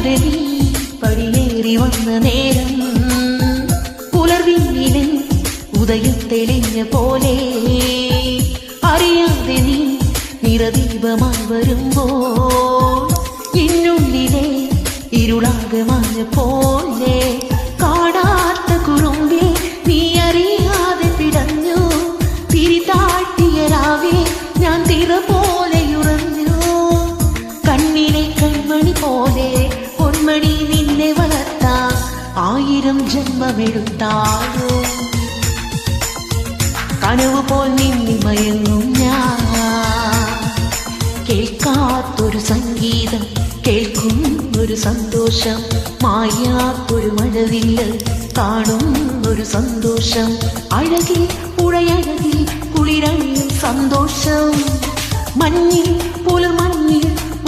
അറിയാതെ നീ പടിയേറി വന്ന നേരം പുലർവീനിലെ ഉദയം തെളിഞ്ഞ പോലെ അറിയാതെ നീ നിറദീപമായി വരുമ്പോൾ എന്നുള്ളിലെ ഇരുളാകെ മാഞ്ഞ പോലെ കാണാത്ത കുറുമ്പേ നീ അറിയാതെ പിടഞ്ഞു തിരിതാട്ടിയ രാവേ ഞാൻ തിര പോലെ ഉറഞ്ഞു കണ്ണിലെ കൺമണി പോലെ പൊന്മണി നിന്നെ വളർത്താൻ 1000 ജന്മമെടുത്താലോ കനവ് പോൽ നിന്നി മയങ്ങും ഞാൻ കേൾക്കാത്തൊരു സംഗീതം കേൾക്കും ഒരു സന്തോഷം മായാത്തൊരു മഴവില്ല് കാണും ഒരു സന്തോഷം അഴകിൽ പുഴയഴകിൽ കുളിരണിയും സന്തോഷം മഞ്ഞിൽ പുലർമഞ്ഞിൽ